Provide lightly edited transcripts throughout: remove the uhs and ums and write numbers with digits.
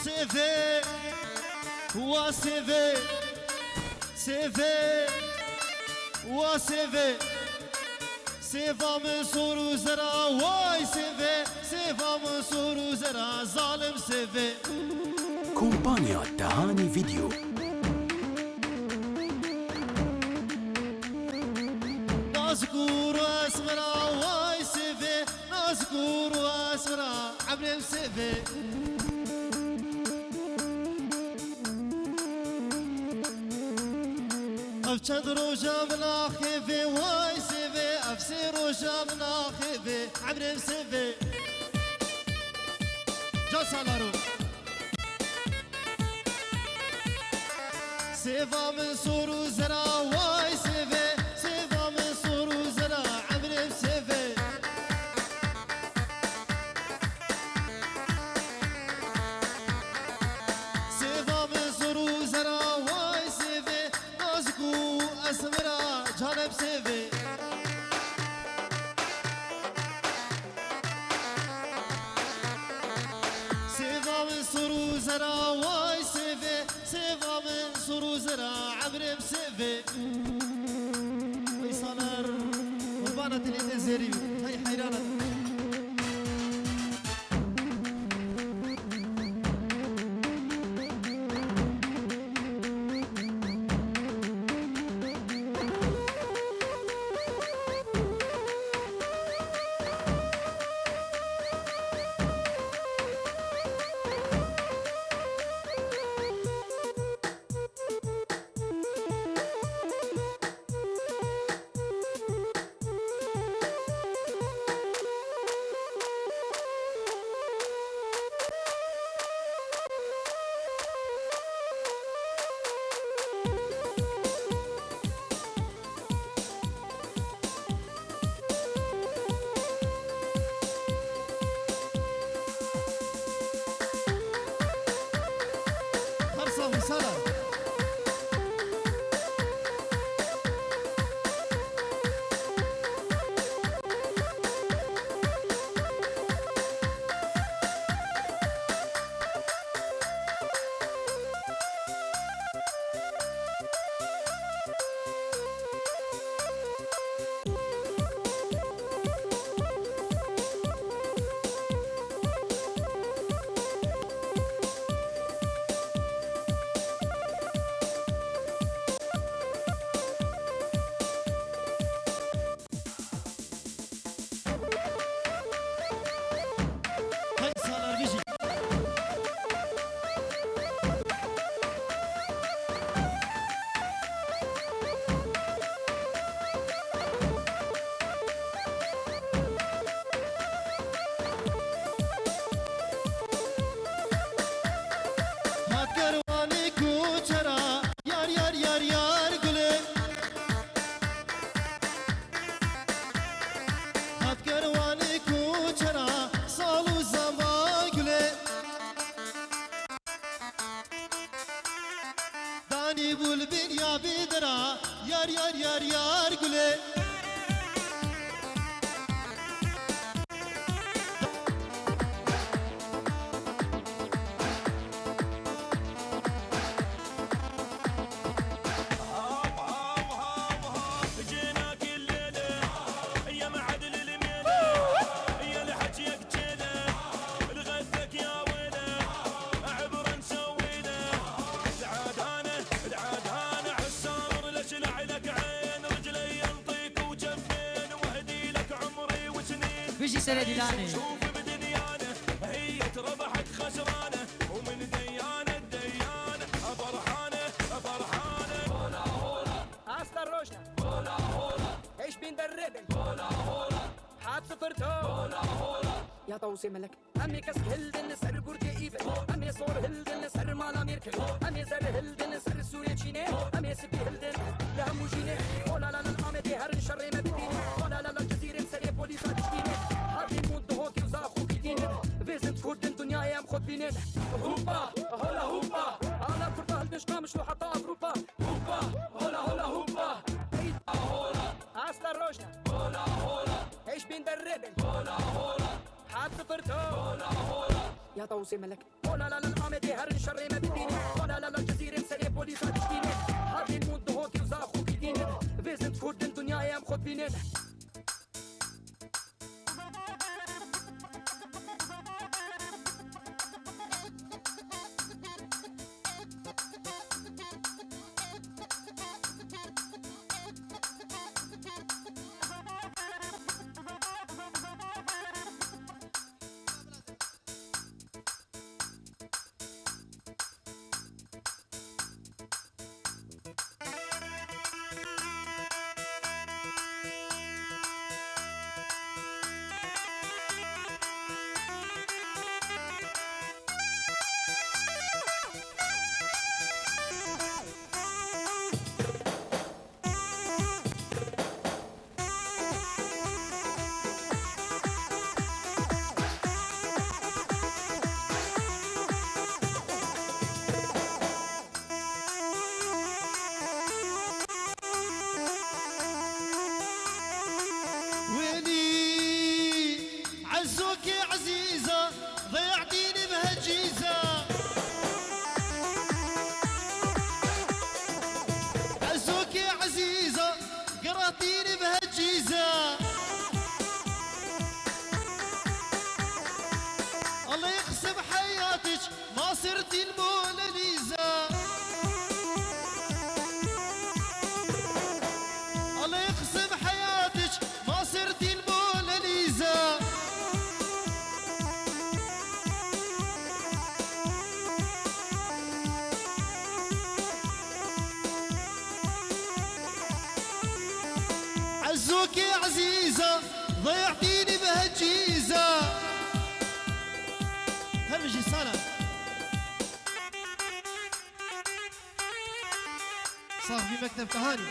سيفي وسيفي سيفي وسيفي سيفا منصور وزرا واي سيفي سيفا منصور وزرا ظالم سيفي كومبانيا تهاني فيديو نذكر اسمرا واي سيفي نذكر اسمرا عبد سيفي افشد روجا بلا خيفي واي سيفي افسي روجا بلا خيفي عبد سيفي جو سالارو سيفا منصور وزرا واي سيفي سيفا منصور وزرا عبد سيفي سيفا منصور وزرا واي سيفي نازكو اسمرا جانب سيفي سيفا منصور وزرا واي سيفي سيفا منصور وزرا عبر بسيفي ويصالر وبانت الانتزيري هاي حيرانة يار يار يار يار قولي بيجي سنة ديلاني شوف بدنيانه هي ربحت خسرانه ومن ديانه الديانه فرحانه فرحانه هولا هولا عسكر روشنا هولا هولا ايش بين بالربل هولا هولا حاب صفرتو هولا هولا يا طوسي ملك امي كسك هلدن سر برجي ايفل امي صور هلدن سر مالا ميركل امي زر هلدن سر سوريا تشيني امي سبي هلدن لهم جيني ولا لا الامي دي هر شر ما بديني ولا لا الجزيره مسري بوليس تشكيني هاتي مود هوكي وزاخو كيديني فيزنت كود الدنيا يا مخد بينين هوبا هولا هوبا على فرطه الدشقه مش حتى اوروبا هوبا هولا هولا هوبا هولا عسكر روشنا هولا هولا ايش بين بالربل هولا هولا حاب فرتو يا طوسي ملك ولا لا العامدي هر شر ما بديني ولا لا الجزيرة مسري بوليس تشتيني هذه المود هوكي وزاخو بديني فيزن تفوت الدنيا يا مخد بينين ضيعتيني بهالجيزة عزوك يا عزيزة قرأتيني بهالجيزة الله يقسم حياتك ما صرتي الموناليزا الله يقسم حياتك ما صرتي الموناليزا عزوك يا عزيزة ضيعتيني بهالجيزة هرمجي سنة صار في مكتب تهاني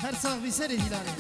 هر صاغ في سري هلالي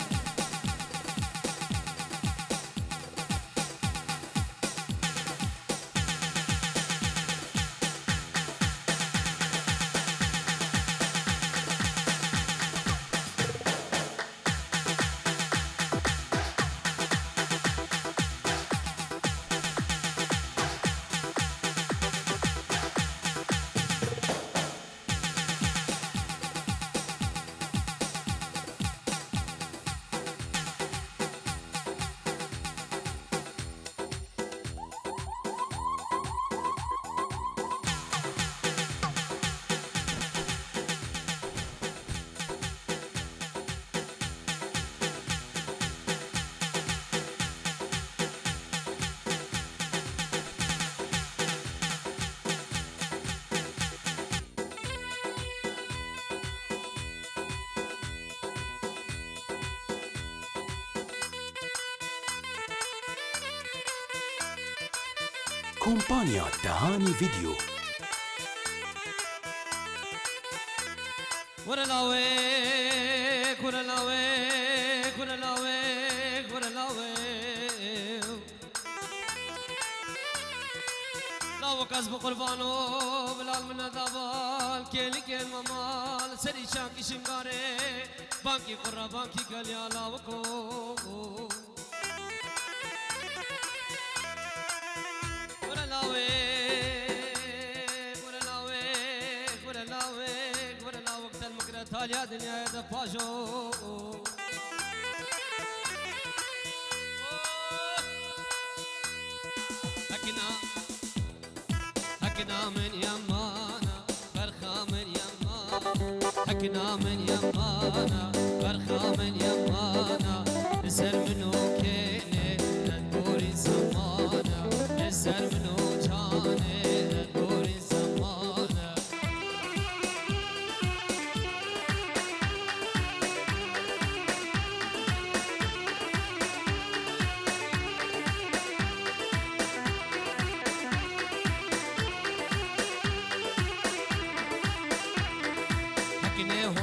كومبانيا تهاني فيديو. ورا لاويك ورا لاويك ورا لاويك ورا لاويك لاوك أزب قربانو بلال من دابال كيلي كيل ممال سري شاكي شنغاري بانكي قرى بانكي قليا لاوكو تالیا دنیای د پاجو حكنا من يمانا برخا من يمانا حكنا من يمانا برخا من يمانا نسر منو كيني ندوري زمانا نسر منو جاني ندوري زمانا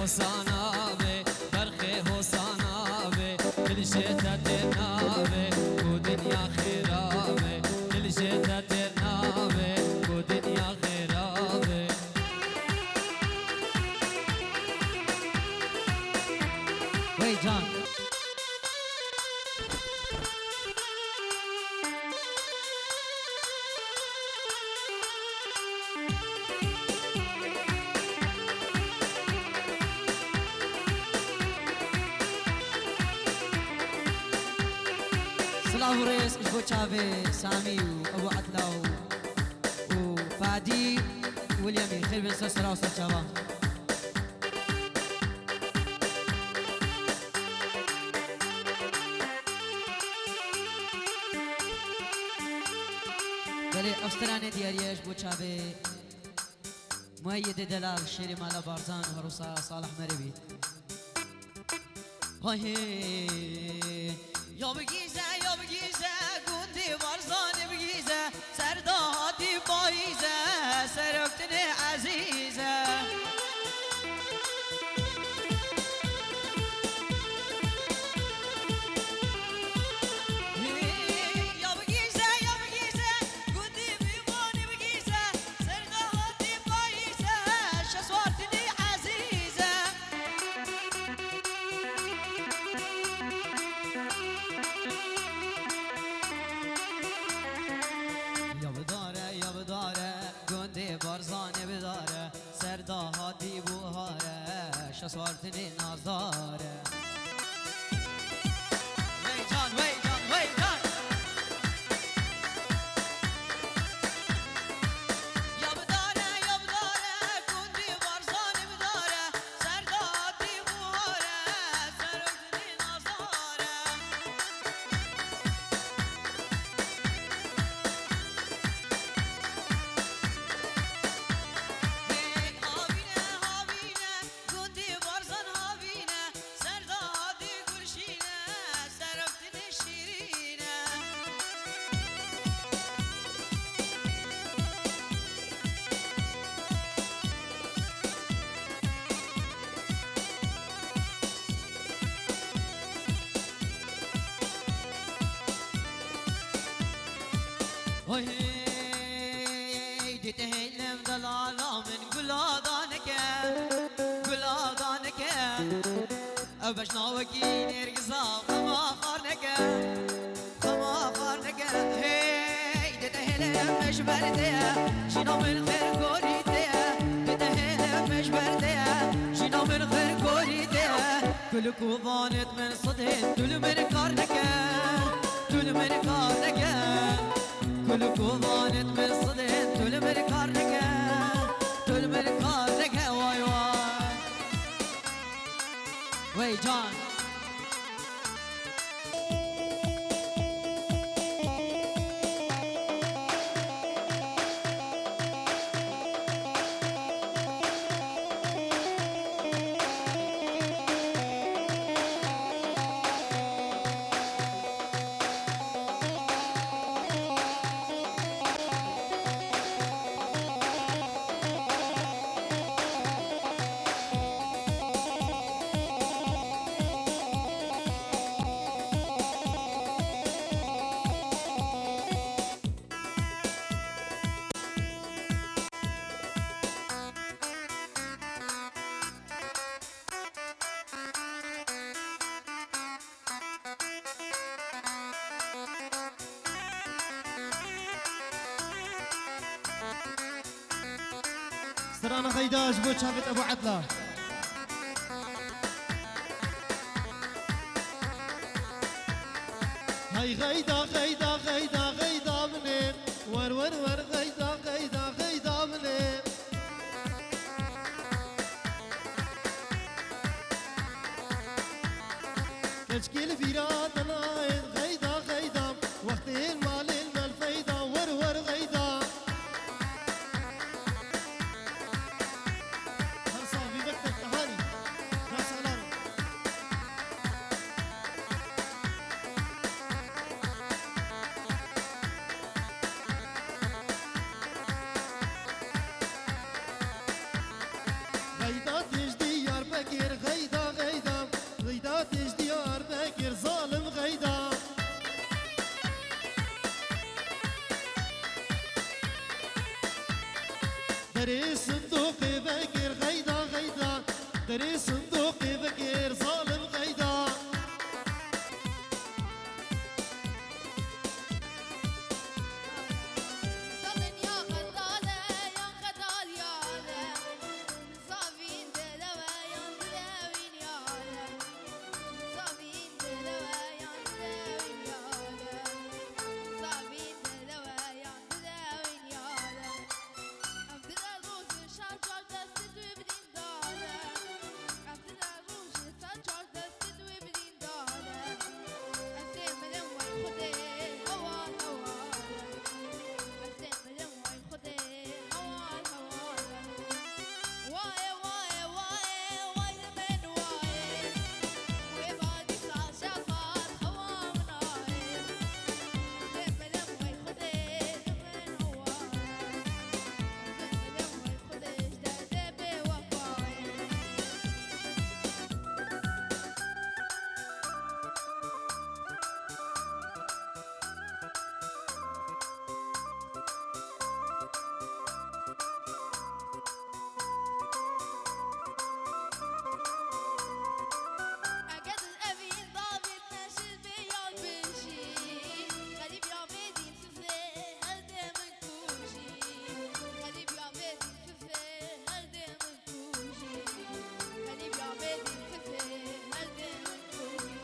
حسانا به برخه حسانا به دل شدت ناوه و دنیا خرابه دل شدت ناوه و دنیا خرابه وی جان سلام رئيس ابو تشافي سامي وابو عتلاو وفادي واليمين خير بن سلسلة وصل شباب بله افستراني دياريش ابو تشافي مؤيد دلال شيري مالا بارزان وروسا صالح مربي هاي یا بگیزه گوندی وارزانی بگیزه سردادی باییزه سرکتن عزیزه یا بگیزه گوندی بیمانی بگیزه سردادی باییزه شسوارتنی عزیزه یا بداره گنده بارزانه بداره سرداهاتی بوهاره شسوارتنی نازداره وی جان یا بداره گنده بارزانه بداره سرداهاتی بوهاره سرکتنی نازداره تتهلم ضلالا من قلادانك باش ناوكي نرقصا خما خارنك هي تتهلم مش برديا شنو من خير كوريتيا تتهلم مش برديا شنو من خير كوريتيا كل كوبانت من صدهن كل من كارنك كل كوبانت من صدهن كل من كارنك واي وي جان سرانة خيداش بو شافت ابو عدلة هاي غيدا غيدا غيدا غيدا منين ور ور ور غيدا غيدا غيدا منين كشكيل فيرات ناين غيدا غيدا وقت المال المال فيدا ور ور غيدا هرصا في مكتب تهاني راس علام غيدا تجدي يار بكر غيدا غيدا غيدا تجدي يار بكر ظالم غيدا دري صندوق بكر غيدا غيدا دري صندوق بكر ظالم غيدا ظلن يا غدالة يا غدال يا عالم صابين دلوى يا دلاوين يا عالم صابين دلوى يا دلاوين يا عالم صابين دلوى يا دلاوين يا عالم عبد الروس شاجر دست وبدين دالم عبد الروس شاجر دست وبدين دالم أسيم لوي خدي هوال هوال أسيم لوي خدي هوال هوال واي واي واي واي من واي ويبادي عشاقات هوا وناي أسيم لوي خدي من هوال أسيم لوي خدي اشتهد بوفاي أجد الأمين ضابط ناشد بياض بنشي غريب يا مدين سفلي هردم الكوشي غريب يا مدين سفلي هردم الكوشي غريب يا مدين سفلي هردم الكوشي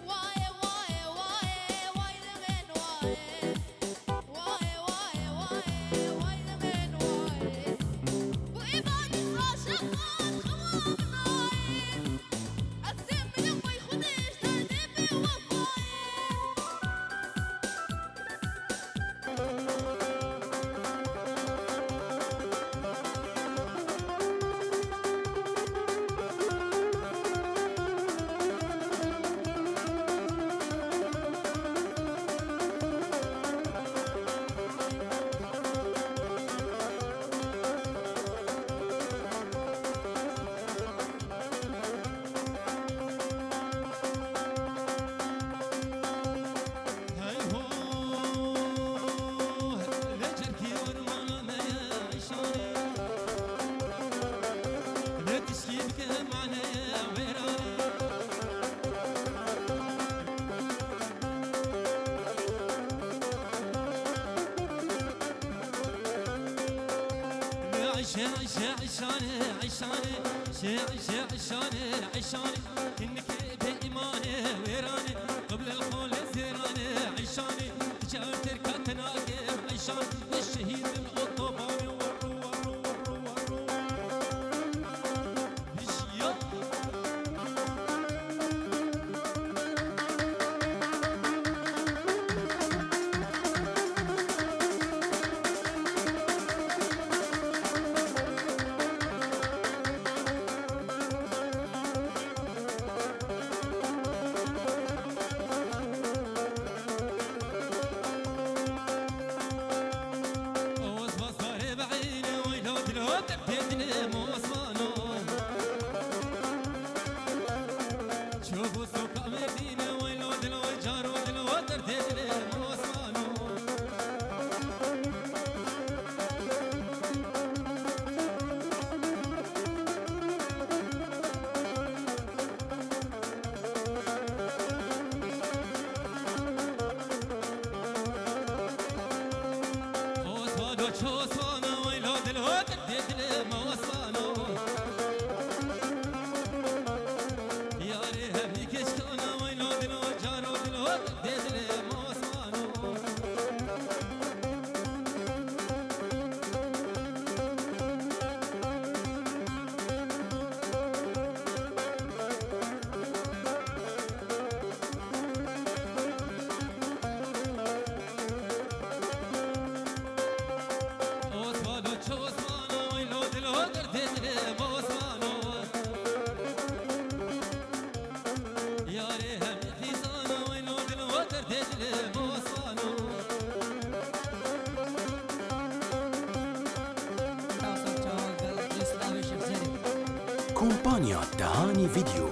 واي واي واي واي لمن واي واي واي واي واي لمن واي وإبادي عاشقات خوام نايم أسم لوي خديش تهدي بوفاي هاي هو لجركي ورمانا ما يعيشوني لا تشكيبك معنا يا ويراني عيشة عيشة عيشاني عيشاني عيشة عيشاني عيشاني إنك بإيماني ويراني قبل الخول الزيراني عيشاني تجار تركة تناقب عيشان الشهيد الأوطوباني ورو ورو ورو ورو بشيا Desde كومبانيا تهاني فيديو.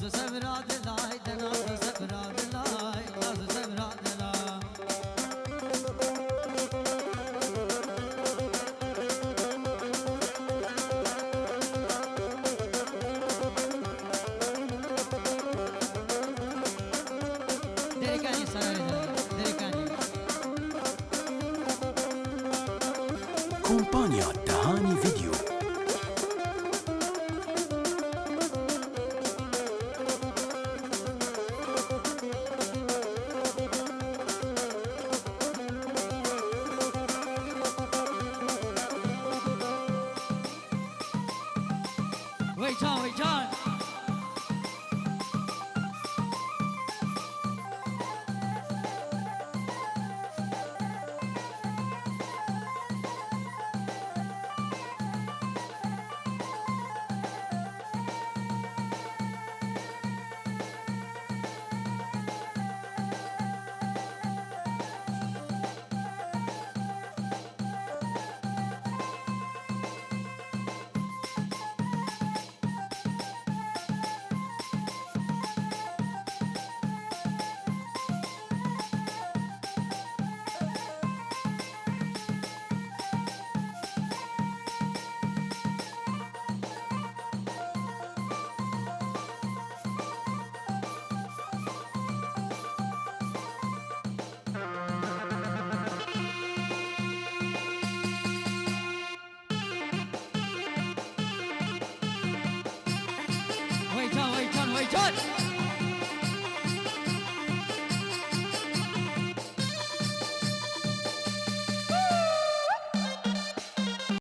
ناز سبرا دلای ناز سبرا دلای ناز سبرا دلای درکانی سرای درکانی كومبانيا الدهاني فيديو. ويجان ويجان ويجان ويجان ويجان